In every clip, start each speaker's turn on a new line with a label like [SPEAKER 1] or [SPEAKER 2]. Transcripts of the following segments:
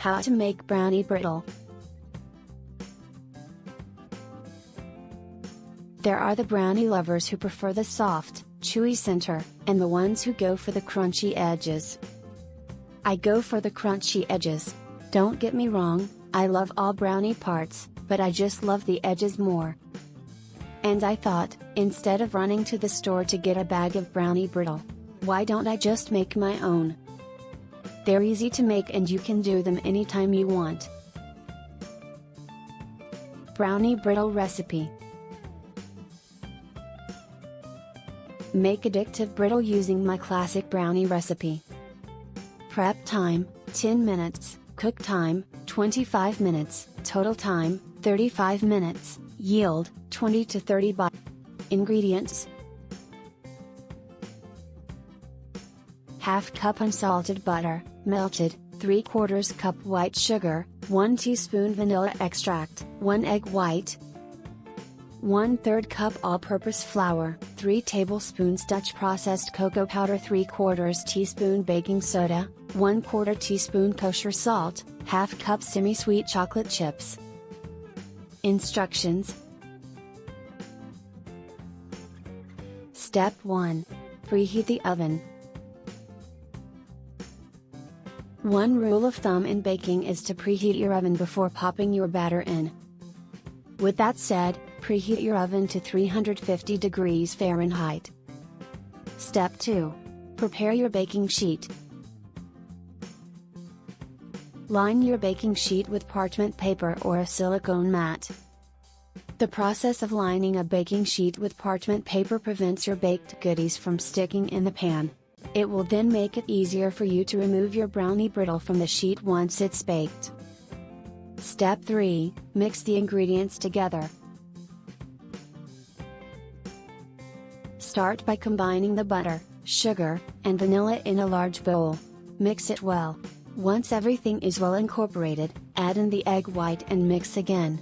[SPEAKER 1] How to make brownie brittle. There are the brownie lovers who prefer the soft, chewy center, and the ones who go for the crunchy edges. I go for the crunchy edges. Don't get me wrong, I love all brownie parts, but I just love the edges more. And I thought, instead of running to the store to get a bag of brownie brittle, why don't I just make my own? They're easy to make and you can do them anytime you want. Brownie brittle recipe. Make addictive brittle using my classic brownie recipe. Prep time, 10 minutes, cook time, 25 minutes, total time, 35 minutes, yield, 20 to 30 bites. Ingredients: ½ cup unsalted butter, melted, 3/4 cup white sugar, 1 teaspoon vanilla extract, 1 egg white, 1/3 cup all-purpose flour, 3 tablespoons Dutch processed cocoa powder, 3/4 teaspoon baking soda, 1/4 teaspoon kosher salt, ½ cup semi-sweet chocolate chips. Instructions. Step 1. Preheat the oven. One rule of thumb in baking is to preheat your oven before popping your batter in. With that said, preheat your oven to 350 degrees Fahrenheit. Step 2. Prepare your baking sheet. Line your baking sheet with parchment paper or a silicone mat. The process of lining a baking sheet with parchment paper prevents your baked goodies from sticking in the pan. It will then make it easier for you to remove your brownie brittle from the sheet once it's baked. Step 3. Mix the ingredients together. Start by combining the butter, sugar, and vanilla in a large bowl. Mix it well. Once everything is well incorporated, add in the egg white and mix again.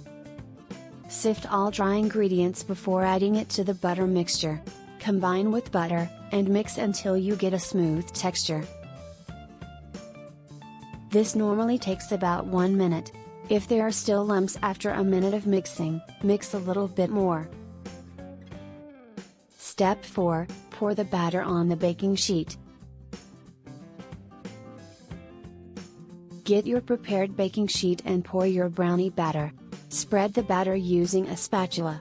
[SPEAKER 1] Sift all dry ingredients before adding it to the butter mixture. Combine with butter, and mix until you get a smooth texture. This normally takes about 1 minute. If there are still lumps after a minute of mixing, mix a little bit more. Step 4. Pour the batter on the baking sheet. Get your prepared baking sheet and pour your brownie batter. Spread the batter using a spatula.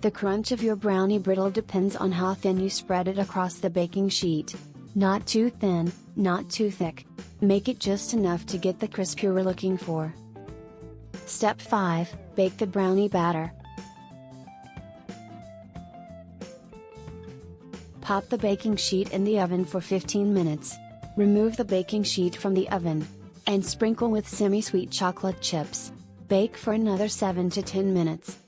[SPEAKER 1] The crunch of your brownie brittle depends on how thin you spread it across the baking sheet. Not too thin, not too thick. Make it just enough to get the crisp you're looking for. Step 5. Bake the brownie batter. Pop the baking sheet in the oven for 15 minutes. Remove the baking sheet from the oven, and sprinkle with semi-sweet chocolate chips. Bake for another 7 to 10 minutes.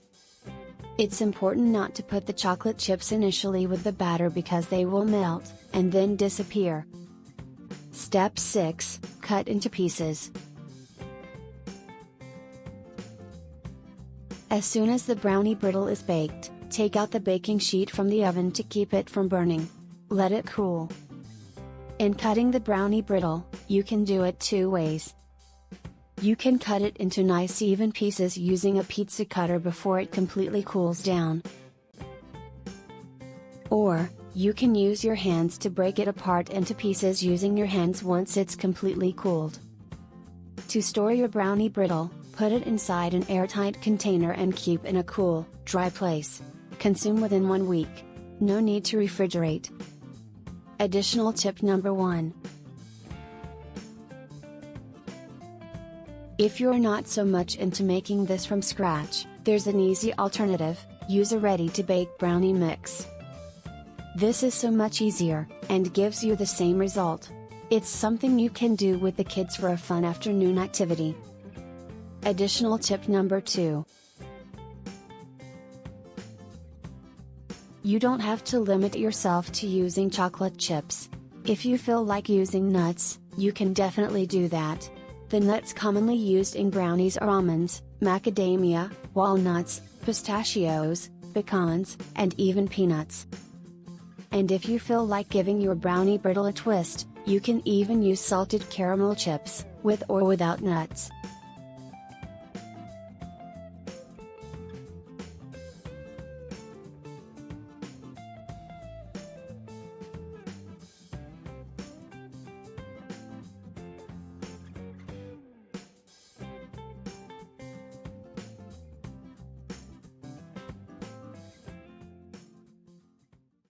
[SPEAKER 1] It's important not to put the chocolate chips initially with the batter because they will melt, and then disappear. Step 6. Cut into pieces. As soon as the brownie brittle is baked, take out the baking sheet from the oven to keep it from burning. Let it cool. In cutting the brownie brittle, you can do it 2 ways. You can cut it into nice even pieces using a pizza cutter before it completely cools down. Or, you can use your hands to break it apart into pieces using your hands once it's completely cooled. To store your brownie brittle, put it inside an airtight container and keep in a cool, dry place. Consume within 1 week. No need to refrigerate. Additional tip number 1. If you're not so much into making this from scratch, there's an easy alternative: use a ready-to-bake brownie mix. This is so much easier, and gives you the same result. It's something you can do with the kids for a fun afternoon activity. Additional tip number 2. You don't have to limit yourself to using chocolate chips. If you feel like using nuts, you can definitely do that. The nuts commonly used in brownies are almonds, macadamia, walnuts, pistachios, pecans, and even peanuts. And if you feel like giving your brownie brittle a twist, you can even use salted caramel chips, With or without nuts,